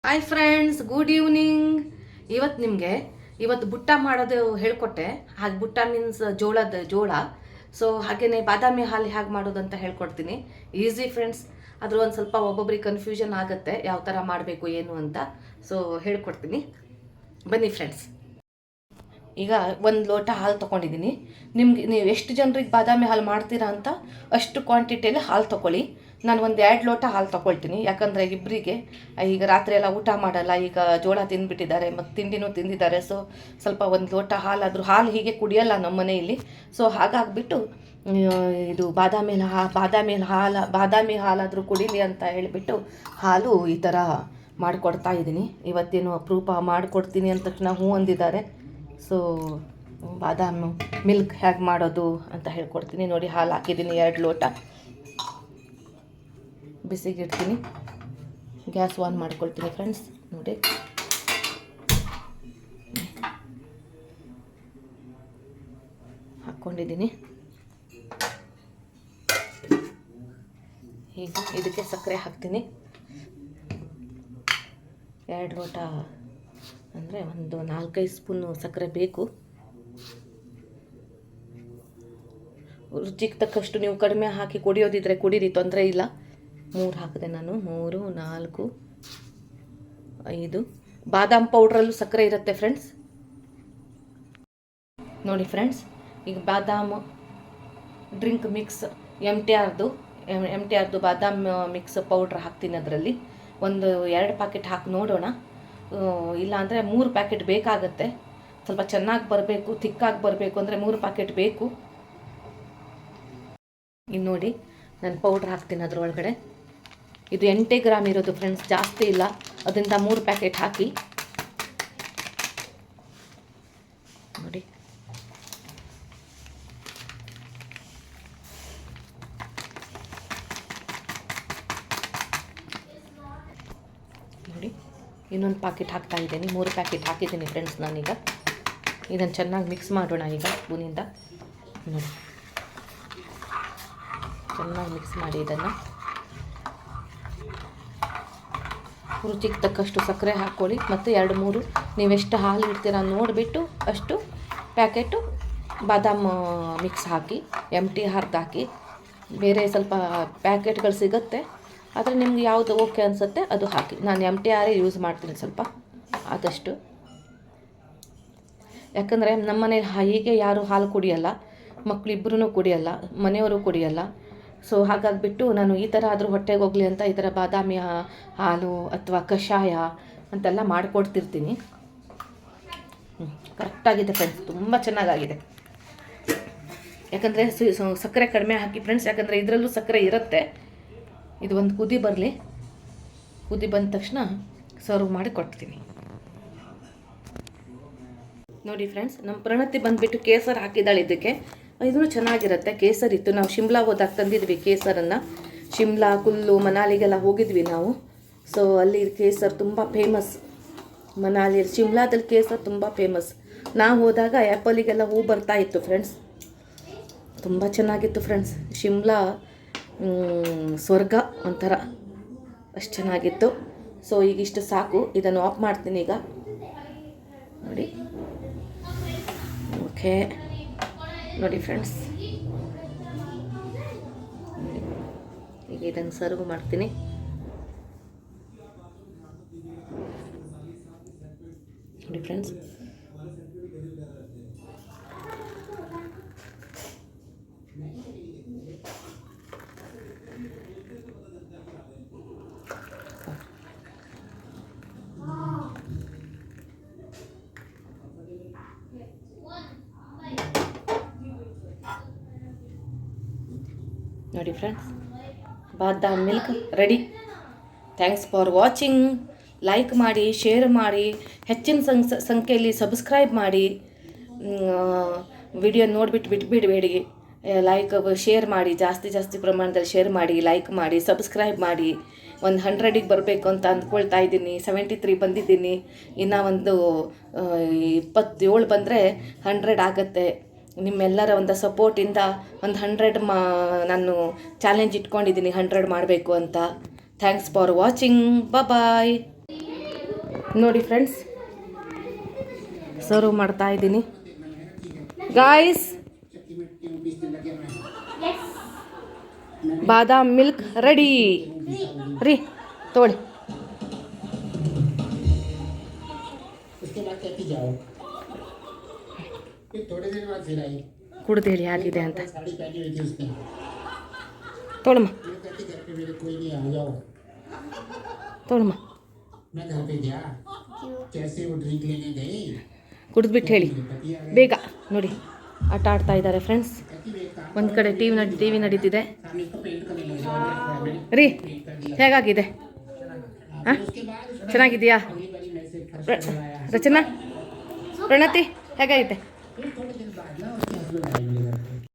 Hi friends, good evening. ಇವತ್ತು ಬುಟ್ಟ ಮಾಡೋದು ಹೇಳ್ಕೊಟ್ಟೆ. ಹಾಗೆ ಬುಟ್ಟ ಮೀನ್ಸ್ ಜೋಳ. ಸೊ ಹಾಗೆಯೇ ಬಾದಾಮಿ ಹಾಲು ಹೇಗೆ ಮಾಡೋದು ಅಂತ ಹೇಳ್ಕೊಡ್ತೀನಿ. Easy friends. ಆದರೂ ಒಂದು ಸ್ವಲ್ಪ ಒಬ್ಬೊಬ್ರಿಗೆ ಕನ್ಫ್ಯೂಷನ್ ಆಗುತ್ತೆ ಯಾವ ಥರ ಮಾಡಬೇಕು ಏನು ಅಂತ. ಸೊ ಹೇಳ್ಕೊಡ್ತೀನಿ, ಬನ್ನಿ ಫ್ರೆಂಡ್ಸ್. ಈಗ 1 ಲೋಟ ಹಾಲು ತೊಗೊಂಡಿದ್ದೀನಿ. ನೀವು ಎಷ್ಟು ಜನರಿಗೆ ಬಾದಾಮಿ ಹಾಲು ಮಾಡ್ತೀರಾ ಅಂತ ಅಷ್ಟು ಕ್ವಾಂಟಿಟಿಯಲ್ಲಿ ಹಾಲು ತೊಗೊಳ್ಳಿ. ನಾನು 2 ಲೋಟ ಹಾಲು ತೊಗೊಳ್ತೀನಿ, ಯಾಕಂದರೆ ಇಬ್ಬರಿಗೆ ಈಗ ರಾತ್ರಿ ಎಲ್ಲ ಊಟ ಮಾಡಲ್ಲ. ಈಗ ಜೋಳ ತಿಂದುಬಿಟ್ಟಿದ್ದಾರೆ ಮತ್ತು ತಿಂಡಿನೂ ತಿಂದಿದ್ದಾರೆ. ಸೊ ಸ್ವಲ್ಪ 1 ಲೋಟ ಹಾಲಾದರೂ, ಹಾಲು ಹೀಗೆ ಕುಡಿಯಲ್ಲ ನಮ್ಮ ಮನೆಯಲ್ಲಿ. ಸೊ ಹಾಗಾಗಿಬಿಟ್ಟು ಇದು ಬಾದಾಮಿ ಹಾಲಾದರೂ ಕುಡೀಲಿ ಅಂತ ಹೇಳಿಬಿಟ್ಟು ಹಾಲು ಈ ಥರ ಮಾಡಿಕೊಡ್ತಾ ಇದ್ದೀನಿ. ಇವತ್ತೇನು ಅಪರೂಪ ಮಾಡಿಕೊಡ್ತೀನಿ ಅಂದ ತಕ್ಷಣ ಹ್ಞೂ ಅಂದಿದ್ದಾರೆ. ಸೊ ಬಾದಾಮಿ ಮಿಲ್ಕ್ ಹೇಗೆ ಮಾಡೋದು ಅಂತ ಹೇಳ್ಕೊಡ್ತೀನಿ. ನೋಡಿ, ಹಾಲು ಹಾಕಿದ್ದೀನಿ 2 ಲೋಟ. ಬಿಸಿಗಿಡ್ತೀನಿ, ಗ್ಯಾಸ್ ಆನ್ ಮಾಡ್ಕೊಳ್ತೀನಿ ಫ್ರೆಂಡ್ಸ್. ನೋಡಿ, ಹಾಕ್ಕೊಂಡಿದ್ದೀನಿ. ಈಗ ಇದಕ್ಕೆ ಸಕ್ಕರೆ ಹಾಕ್ತೀನಿ. 2 ಲೋಟ ಅಂದರೆ ಒಂದು 4-5 ಸ್ಪೂನು ಸಕ್ಕರೆ ಬೇಕು. ರುಚಿಗೆ ತಕ್ಕಷ್ಟು ನೀವು ಕಡಿಮೆ ಹಾಕಿ ಕುಡಿಯೋದಿದ್ರೆ ಕುಡೀರಿ, ತೊಂದರೆ ಇಲ್ಲ. 3 ಹಾಕಿದೆ ನಾನು. 3, 4, 5. ಬಾದಾಮ್ ಪೌಡ್ರಲ್ಲೂ ಸಕ್ಕರೆ ಇರುತ್ತೆ ಫ್ರೆಂಡ್ಸ್. ನೋಡಿ ಫ್ರೆಂಡ್ಸ್, ಈಗ ಬಾದಾಮ್ ಡ್ರಿಂಕ್ ಮಿಕ್ಸ್ ಎಮ್ ಟಿ ಆರ್ದು ಬಾದಾಮ್ ಮಿಕ್ಸ್ ಪೌಡ್ರ್ ಹಾಕ್ತೀನಿ. ಅದರಲ್ಲಿ 2 ಪ್ಯಾಕೆಟ್ ಹಾಕಿ ನೋಡೋಣ. ಇಲ್ಲ ಅಂದರೆ 3 ಪ್ಯಾಕೆಟ್ ಬೇಕಾಗತ್ತೆ. ಸ್ವಲ್ಪ ಚೆನ್ನಾಗಿ ಬರಬೇಕು, ಥಿಕ್ಕಾಗಿ ಬರಬೇಕು ಅಂದರೆ 3 ಪ್ಯಾಕೆಟ್ ಬೇಕು. ಇನ್ನು ನೋಡಿ, ನಾನು ಪೌಡ್ರ್ ಹಾಕ್ತೀನಿ ಅದರೊಳಗಡೆ. ಇದು 8 ಗ್ರಾಮ್ ಇರೋದು ಫ್ರೆಂಡ್ಸ್, ಜಾಸ್ತಿ ಇಲ್ಲ. ಅದರಿಂದ 3 ಪ್ಯಾಕೆಟ್ ಹಾಕಿ ನೋಡಿ. ನೋಡಿ, ಇನ್ನೊಂದು ಪ್ಯಾಕೆಟ್ ಹಾಕ್ತಾ ಇದ್ದೀನಿ. 3 ಪ್ಯಾಕೆಟ್ ಹಾಕಿದ್ದೀನಿ ಫ್ರೆಂಡ್ಸ್ ನಾನೀಗ. ಇದನ್ನು ಚೆನ್ನಾಗಿ ಮಿಕ್ಸ್ ಮಾಡೋಣ ಈಗ ಸ್ಪೂನಿಂದ. ನೋಡಿ, ಚೆನ್ನಾಗಿ ಮಿಕ್ಸ್ ಮಾಡಿ ಇದನ್ನು. ರುಚಿಗೆ ತಕ್ಕಷ್ಟು ಸಕ್ಕರೆ ಹಾಕ್ಕೊಳ್ಳಿ. ಮತ್ತು 2-3 ನೀವೆಷ್ಟು ಹಾಲು ಇಡ್ತೀರ ನೋಡಿಬಿಟ್ಟು ಅಷ್ಟು ಪ್ಯಾಕೆಟು ಬಾದಾಮ್ ಮಿಕ್ಸ್ ಹಾಕಿ, ಎಮ್ ಟಿ ಆರ್ದು ಹಾಕಿ. ಬೇರೆ ಸ್ವಲ್ಪ ಪ್ಯಾಕೆಟ್ಗಳು ಸಿಗುತ್ತೆ, ಆದರೆ ನಿಮ್ಗೆ ಯಾವುದು ಓಕೆ ಅನಿಸುತ್ತೆ ಅದು ಹಾಕಿ. ನಾನು ಎಮ್ ಟಿ ಆರೇ ಯೂಸ್ ಮಾಡ್ತೀನಿ ಸ್ವಲ್ಪ ಆದಷ್ಟು. ಯಾಕಂದರೆ ನಮ್ಮ ಮನೇಲಿ ಹೀಗೆ ಯಾರೂ ಹಾಲು ಕುಡಿಯಲ್ಲ, ಮಕ್ಕಳಿಬ್ಬರೂ ಕುಡಿಯಲ್ಲ, ಮನೆಯವರು ಕುಡಿಯಲ್ಲ. ಸೊ ಹಾಗಾಗಿಬಿಟ್ಟು ನಾನು ಈ ಥರ ಆದರೂ ಹೊಟ್ಟೆಗೆ ಹೋಗಲಿ ಅಂತ ಈ ಥರ ಬಾದಾಮಿ ಹಾಲು ಅಥವಾ ಕಷಾಯ ಅಂತೆಲ್ಲ ಮಾಡಿಕೊಡ್ತಿರ್ತೀನಿ. ಕರೆಕ್ಟಾಗಿದೆ ಫ್ರೆಂಡ್ಸ್, ತುಂಬ ಚೆನ್ನಾಗಾಗಿದೆ. ಯಾಕಂದರೆ ಸಕ್ಕರೆ ಕಡಿಮೆ ಹಾಕಿ ಫ್ರೆಂಡ್ಸ್, ಯಾಕಂದರೆ ಇದರಲ್ಲೂ ಸಕ್ಕರೆ ಇರುತ್ತೆ. ಇದು ಒಂದು ಕುದಿ ಬರಲಿ. ಕುದಿ ಬಂದ ತಕ್ಷಣ ಸರ್ವ್ ಮಾಡಿ ಕೊಡ್ತೀನಿ. ನೋಡಿ ಫ್ರೆಂಡ್ಸ್, ನಮ್ಮ ಪ್ರಣತಿ ಬಂದುಬಿಟ್ಟು ಕೇಸರ್ ಹಾಕಿದ್ದಾಳೆ ಇದಕ್ಕೆ. ಇದೂ ಚೆನ್ನಾಗಿರುತ್ತೆ. ಕೇಸರ್ ಇತ್ತು, ನಾವು ಶಿಮ್ಲಾ ಹೋದಾಗ ತಂದಿದ್ವಿ ಕೇಸರನ್ನು. ಶಿಮ್ಲಾ, ಕುಲ್ಲು, ಮನಾಲಿಗೆಲ್ಲ ಹೋಗಿದ್ವಿ ನಾವು. ಸೊ ಅಲ್ಲಿ ಕೇಸರ್ ತುಂಬ ಫೇಮಸ್. ಮನಾಲಿಯಲ್ಲಿ, ಶಿಮ್ಲಾದಲ್ಲಿ ಕೇಸರ್ ತುಂಬ ಫೇಮಸ್. ನಾವು ಹೋದಾಗ ಆ್ಯಪಲಿಗೆಲ್ಲ ಹೂ ಬರ್ತಾ ಇತ್ತು ಫ್ರೆಂಡ್ಸ್. ತುಂಬ ಚೆನ್ನಾಗಿತ್ತು ಫ್ರೆಂಡ್ಸ್. ಶಿಮ್ಲಾ ಸ್ವರ್ಗ ಒಂಥರ, ಅಷ್ಟು ಚೆನ್ನಾಗಿತ್ತು. ಸೊ ಈಗ ಇಷ್ಟು ಸಾಕು, ಇದನ್ನು ಆಫ್ ಮಾಡ್ತೀನಿ ಈಗ. ನೋಡಿ, ಓಕೆ. ನೋಡಿ ಫ್ರೆಂಡ್ಸ್, ಈಗ ಇದನ್ನು ಸರ್ವ್ ಮಾಡ್ತೀನಿ. ನೋಡಿ ಫ್ರೆಂಡ್ಸ್, ನೋಡಿ friends, badam milk ready. Thanks for watching. Like ಮಾಡಿ, ಶೇರ್ ಮಾಡಿ, ಹೆಚ್ಚಿನ ಸಂಖ್ಯೆಯಲ್ಲಿ ಸಬ್ಸ್ಕ್ರೈಬ್ ಮಾಡಿ. ವಿಡಿಯೋ ನೋಡಿಬಿಟ್ಟು ಬಿಟ್ಬಿಡಬೇಡಿ. ಲೈಕ್ ಶೇರ್ ಮಾಡಿ, ಜಾಸ್ತಿ ಪ್ರಮಾಣದಲ್ಲಿ ಶೇರ್ ಮಾಡಿ, ಲೈಕ್ ಮಾಡಿ, ಸಬ್ಸ್ಕ್ರೈಬ್ ಮಾಡಿ. 100ಗೆ ಬರಬೇಕು ಅಂತ ಅಂದ್ಕೊಳ್ತಾ ಇದ್ದೀನಿ. 73 ಬಂದಿದ್ದೀನಿ. ಇನ್ನು ಒಂದು 27 ಬಂದರೆ 100 ಆಗುತ್ತೆ. ನಿಮ್ಮೆಲ್ಲರ ಒಂದು ಸಪೋರ್ಟಿಂದ ಒಂದು 100 ನಾನು ಚಾಲೆಂಜ್ ಇಟ್ಕೊಂಡಿದ್ದೀನಿ, 100 ಮಾಡಬೇಕು ಅಂತ. Thanks for watching. ಬಾಯ್. ನೋಡಿ ಫ್ರೆಂಡ್ಸ್, ಸರ್ವ್ ಮಾಡ್ತಾ ಇದ್ದೀನಿ ಗಾಯ್ಸ್. ಬಾದಾಮ್ ಮಿಲ್ಕ್ ರೆಡಿ ರೀ, ತಗೊಳ್ಳಿ. ಕುಡ್ದೇಳಿ ಆಗಿದೆ ಅಂತ. ತೊಗೊಳಮ್ಮ ತೊಗೊಳಮ್ಮ, ಕುಡಿದ್ಬಿಟ್ಟು ಹೇಳಿ ಬೇಗ. ನೋಡಿ ಆಟ ಆಡ್ತಾ ಇದ್ದಾರೆ ಫ್ರೆಂಡ್ಸ್. ಒಂದು ಕಡೆ ಟಿ ವಿ ನಡೀತಿದೆ ರೀ. ಹೇಗಾಗಿದೆ? ಹಾಂ, ಚೆನ್ನಾಗಿದೆಯಾ ರಚನಾ? ಪ್ರಣತಿ ಹೇಗಾಗಿದೆ?